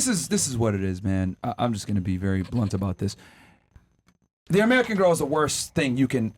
this is what it is, man. I'm just gonna be very blunt about this. The American girl is the worst thing you can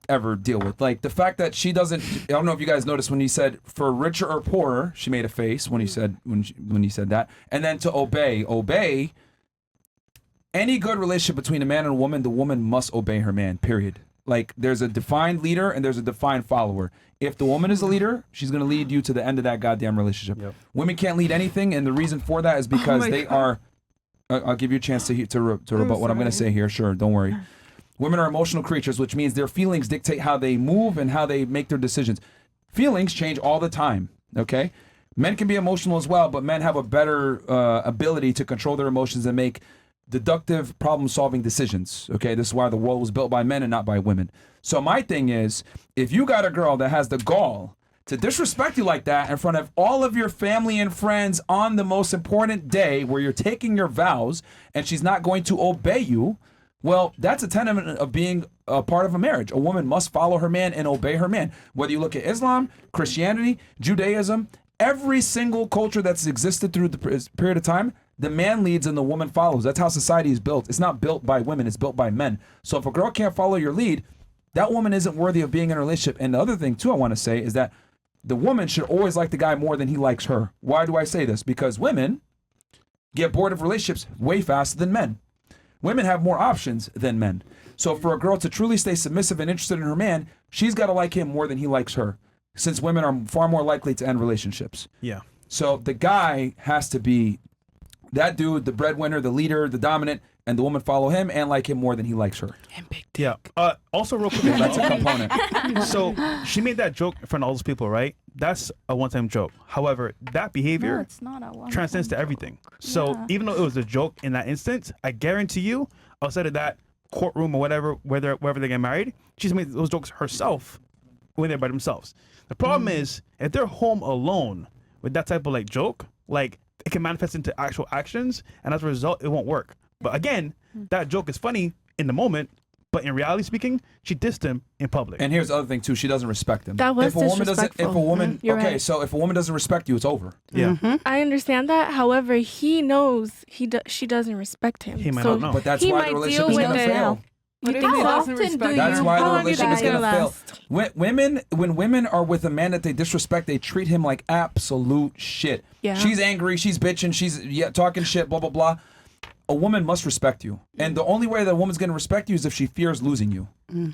ever deal with. Like the fact that she doesn't. I don't know if you guys noticed when he said for richer or poorer. She made a face when he said when he said that, and then to obey. Any good relationship between a man and a woman, the woman must obey her man. Period. Like there's a defined leader and there's a defined follower. If the woman is a leader, she's gonna lead you to the end of that goddamn relationship. Yep. Women can't lead anything, and the reason for that is because they are. I'll give you a chance to rebut what I'm gonna say here. Sure, don't worry. Women are emotional creatures, which means their feelings dictate how they move and how they make their decisions. Feelings change all the time, okay? Men can be emotional as well, but men have a better ability to control their emotions and make deductive problem-solving decisions, okay? This is why the world was built by men and not by women. So my thing is, if you got a girl that has the gall to disrespect you like that in front of all of your family and friends on the most important day where you're taking your vows and she's not going to obey you, well, that's a tenet of being a part of a marriage. A woman must follow her man and obey her man. Whether you look at Islam, Christianity, Judaism, every single culture that's existed through the period of time, the man leads and the woman follows. That's how society is built. It's not built by women, it's built by men. So if a girl can't follow your lead, that woman isn't worthy of being in a relationship. And the other thing, too, I want to say is that the woman should always like the guy more than he likes her. Why do I say this? Because women get bored of relationships way faster than men. Women have more options than men. So for a girl to truly stay submissive and interested in her man, she's got to like him more than he likes her, since women are far more likely to end relationships. Yeah. So the guy has to be that dude, the breadwinner, the leader, the dominant, and the woman follow him and like him more than he likes her. And big dick. Yeah. Also, real quick, That's a component. so she made that joke in front of all those people, right? That's a one-time joke. However, that behavior No, it's not a one. transcends to everything. So Yeah. even though it was a joke in that instance, I guarantee you, outside of that courtroom or whatever, wherever they get married, she's made those jokes herself when they're by themselves. The problem is, if they're home alone with that type of like joke, like it can manifest into actual actions, and as a result, it won't work. But again, that joke is funny in the moment, but in reality speaking, she dissed him in public. And here's the other thing too: she doesn't respect him. That was if a woman doesn't, if a disrespectful. woman, You're okay, right. so if a woman doesn't respect you, it's over. yeah. I understand that. However, he knows she doesn't respect him. He might so not know. But that's he why might the deal relationship is with gonna it. fail. What if think he so? doesn't Often respect That's you? why How the long do you relationship is think gonna it'll fail. When women are with a man that they disrespect, they treat him like absolute shit. Yeah. She's angry, she's bitching, she's talking shit, blah blah blah. A woman must respect you, and the only way that a woman's gonna respect you is if she fears losing you.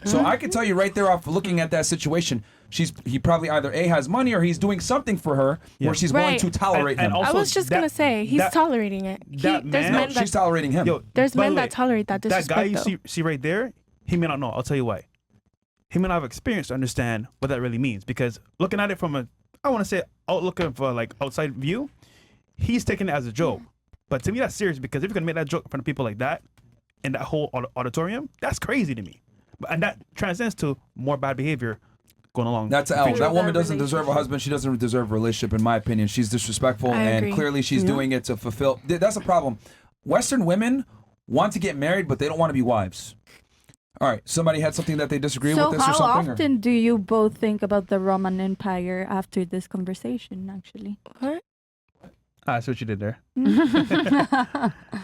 So I can tell you right there off looking at that situation, he probably either A, has money or he's doing something for her where she's willing Right. to tolerate And him. also I was just that- gonna say he's that- tolerating it. that There's man- No, men that she's tolerating him. Yo, there's by men the way, that tolerate that that disrespect. guy you though. see right there, he may not know. I'll tell you why. He may not have experience to understand what that really means. Because looking at it from I want to say outlook of like outside view, he's taking it as a joke. But to me, that's serious because if you're gonna make that joke in front of people like that in that whole auditorium, that's crazy to me. And that transcends to more bad behavior going along. That's the L. future. That woman doesn't deserve a husband. She doesn't deserve a relationship, in my opinion. She's disrespectful, I and agree. clearly she's doing it to fulfill. That's a problem. Western women want to get married, but they don't want to be wives. All right, somebody had something that they disagree So with this or how something? often do you both think about the Roman Empire after this conversation, actually? What? I see what you did there.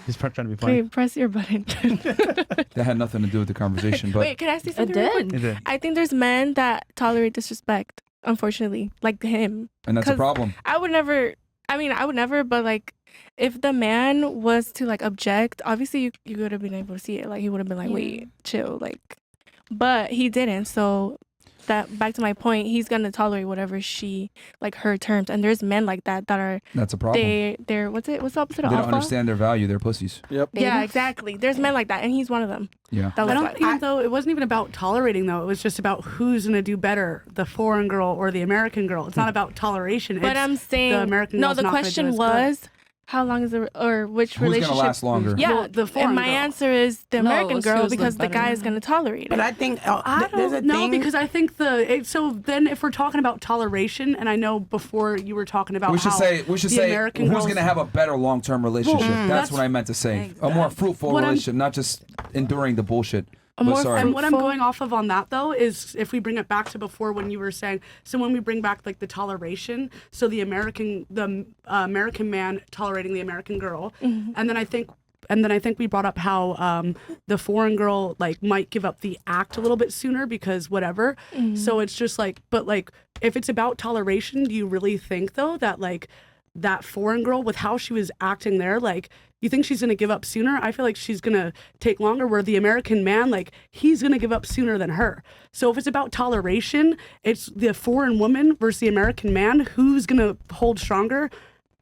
He's trying to be funny. Wait, press your button. That had nothing to do with the conversation, but Wait, can I say It something? real quick? did. He did. I think there's men that tolerate disrespect. Unfortunately, like him. and that's a 'cause problem. I would never. I mean, I would never. But like, if the man was to like object, obviously you would have been able to see it. Like he would have been like, Yeah. wait, chill. Like, but he didn't. So that back to my point, he's gonna tolerate whatever she like her terms. And there's men like that that are That's a problem. they're what's the opposite of They don't alpha? understand their value. They're pussies. Yep. Yeah, exactly. There's men like that, and he's one of them. Yeah. That I was don't like, even though it wasn't even about tolerating though. It was just about who's gonna do better, the foreign girl or the American girl. It's not about toleration. but it's I'm saying the American no. girl's The not gonna do question as good. was, how long is the or which Who's relationship? gonna last longer? Yeah, Well, the foreign and my girl. answer is the No, American she girl was because the better. guy is going to tolerate But it. I think I there's a don't know thing. because I think so then if we're talking about toleration, and I know before you were talking about We should how say the American who's girls- going to have a better long-term relationship. That's that's- what I meant to say. A more fruitful What I'm- relationship, not just enduring the bullshit. A more sorry. And what I'm fruitful- going off of on that though is if we bring it back to before when you were saying, so when we bring back like the toleration, so the American man tolerating the American girl, and then I think we brought up how the foreign girl like might give up the act a little bit sooner because whatever. So it's just like, but like if it's about toleration, do you really think though that like that foreign girl with how she was acting there, like you think she's gonna give up sooner? I feel like she's gonna take longer. Where the American man, like he's gonna give up sooner than her. So if it's about toleration, it's the foreign woman versus the American man. Who's gonna hold stronger?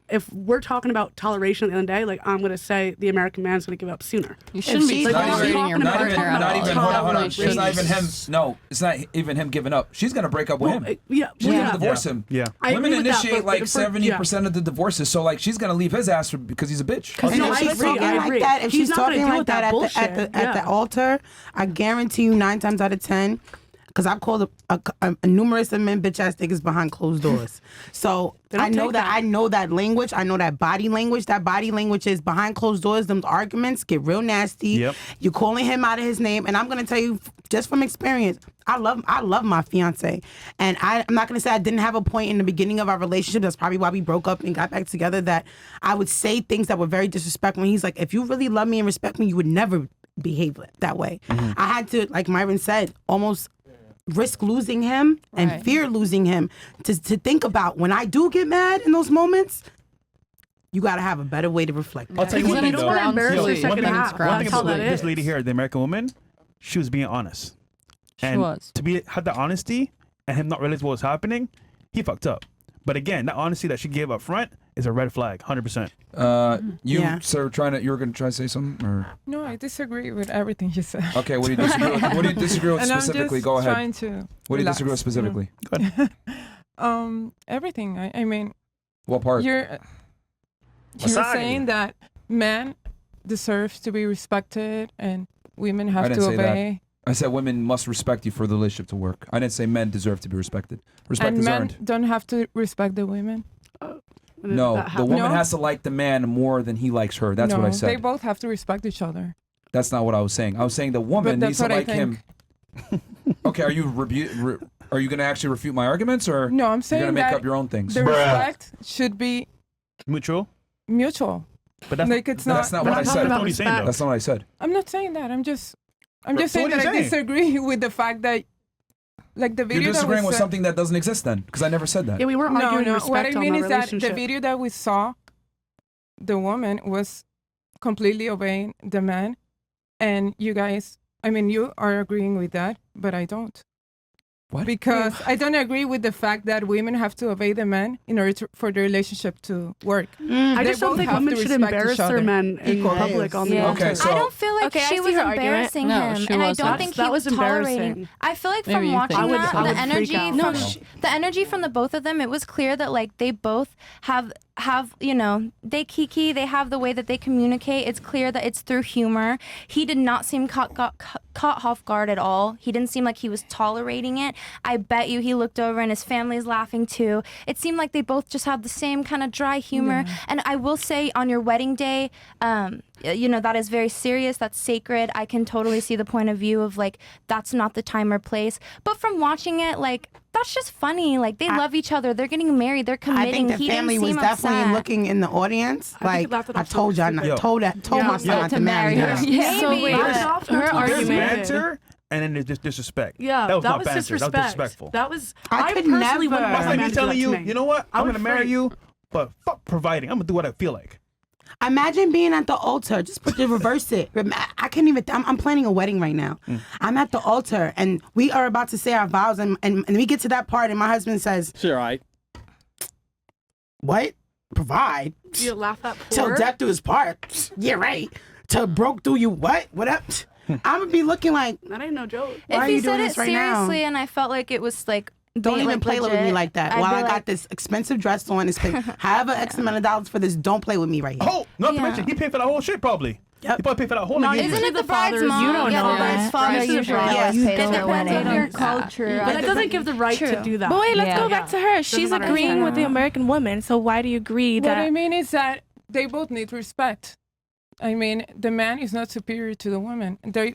If we're talking about toleration at the end of the day, like I'm gonna say the American man's gonna give up sooner. You shouldn't be she's- tolerating your not partner even, at not all. even, hold on, hold on. Probably It's not even him. shouldn't. No, it's not even him giving up. She's gonna break up with him. Yeah, She's yeah. gonna divorce him. Yeah. I Women agree with that, initiate but like for- 70% of the divorces, so like she's gonna leave his ass because he's a bitch. No, And I if she's agree, talking I like agree. that, if He's she's not gonna talking deal like with that that at the bullshit. altar, I guarantee you 9 times out of 10, because I've called a numerous of men bitch ass niggas behind closed doors. So They don't I know take that. that. I know that language. I know that body language. That body language is behind closed doors. Them arguments get real nasty. Yep. You calling him out of his name, and I'm gonna tell you just from experience. I love my fiance, and I'm not gonna say I didn't have a point in the beginning of our relationship. That's probably why we broke up and got back together. That I would say things that were very disrespectful. And he's like, if you really love me and respect me, you would never behave that way. I had to, like Myron said, almost risk losing him and Right. fear losing him to think about when I do get mad in those moments. You got to have a better way to reflect. I'll tell you one You thing don't though. wanna embarrass Yo, your one second thing- half. one thing That's how about that this is. lady here, the American woman, she was being honest. She And was. to have that honesty and him not realize what was happening, he fucked up. But again, that honesty that she gave up front is a red flag, 100%. You Yeah. sir, you were gonna try to say something, or No, I disagree with everything you said. okay? What do you disagree with? What do you disagree with And specifically? I'm just Go ahead. trying to What do you relax, disagree with specifically? Everything. I mean, What part? you're saying that men deserve to be respected and women have didn't to say that. obey. I said women must respect you for the relationship to work. I didn't say men deserve to be respected. Respect And is men earned. don't have to respect the women. No, That the happens. woman No? has to like the man more than he likes her. That's no, what I They said. both have to respect each other. That's not what I was saying. I was saying the woman But needs that's to what I like him. Okay, are you are you going to actually refute my arguments, or No, I'm you're saying going to make that up your own things? the respect should be Mutual. mutual. But that's Like it's That's not We're what I not talking said. about what he's saying, respect. though. That's not what I said. I'm not saying that. I'm just So saying what are that you I saying? disagree with the fact that like the video You're that disagreeing was with something that doesn't exist then, because I never said that. Yeah, we weren't No, arguing no. respect What I mean on is the that the relationship. video that we saw, the woman was completely obeying the man, and you guys, I mean, you are agreeing with that, but I don't. What? Because I don't agree with the fact that women have to obey the man in order for the relationship to work. I They just don't both think have women to should respect embarrass each their other men in equally. public on the Yeah. altar. Okay, so I don't feel like Okay, I she see was her argument. embarrassing No, him, she and I wasn't. don't think That he was was tolerating. embarrassing. I feel like Maybe from you watching think that, so. I the would freak energy out. from No. the energy from the both of them, it was clear that like they both have they kiki, they have the way that they communicate. It's clear that it's through humor. He did not seem caught off guard at all. He didn't seem like he was tolerating it. I bet you he looked over and his family's laughing too. It seemed like they both just had the same kind of dry humor. And I will say on your wedding day, that is very serious. That's sacred. I can totally see the point of view of like, that's not the time or place. But from watching it, like, that's just funny. Like, they love each other. They're getting married. They're I committing. think the He family didn't was seem definitely upset. looking in the audience. I think Like he laughed it I off told y'all, something not, told Yeah. my son not to marry her. Yeah. So Maybe. wait, Laughed it off, her not There's argument. banter, and then there's just disrespect. Yeah, that was not was banter. disrespect. That was disrespectful. That was. I could personally never. wouldn't want That's my like man me to do telling that you, to me. you know what? I I'm would gonna marry freak. you, but fuck providing. I'm gonna do what I feel like. Imagine being at the altar. Just reverse it. I can't even. I'm planning a wedding right now. I'm at the altar, and we are about to say our vows, and we get to that part, and my husband says, Sure, right. "What? Provide? You laugh that Till poor. death do his part? Yeah, right. Till broke do you what? What up?" I'm gonna be looking like, That ain't no joke. Why If are he you said doing it this right now? seriously and I felt like it was like, don't even play with me legit, like that. I'd While be I got like, this expensive dress on, and spend however X amount of dollars for this, don't play with me right here. Oh, not to Yeah. mention he paid for that whole shit probably. Yep. He probably paid for that whole No, engagement. Isn't it the The bride's fathers, mom? you don't Yeah, know the bride's that. father Right. usually Yeah, always you pays don't for know the that. wedding. Your culture. But that doesn't give the right True. to do that. But wait, let's Yeah. go back to her. She's matter. agreeing with the American woman. So why do you agree What I that? mean is that they both need respect. I mean, the man is not superior to the woman. They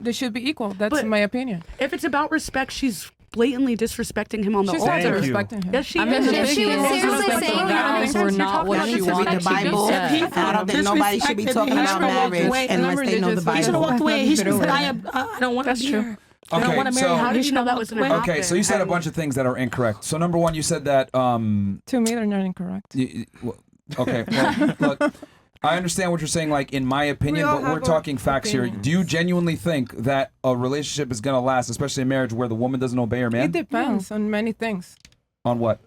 They should be equal. That's But- my opinion. If it's about respect, she's blatantly disrespecting him on the She's altar. Thank you. disrespecting him. Yes, she I mean, is. If she was seriously saying vows were not what she To read wanted the Bible, to and I don't think nobody should be talking about marriage unless they know the He He should have Bible. walked away. He should have said, I don't want to That's be true. here. I don't Okay, want to marry so- her. How He did you should know have that walked was going to away. happen? Okay, so you said a bunch of things that are incorrect. So number one, you said that To me, they're not incorrect. okay, well, look, I understand what you're saying, like in my opinion, We all but we're have talking facts here. opinions. Do you genuinely think that a relationship is gonna last, especially a marriage where the woman doesn't obey her It man? depends on many things. On what?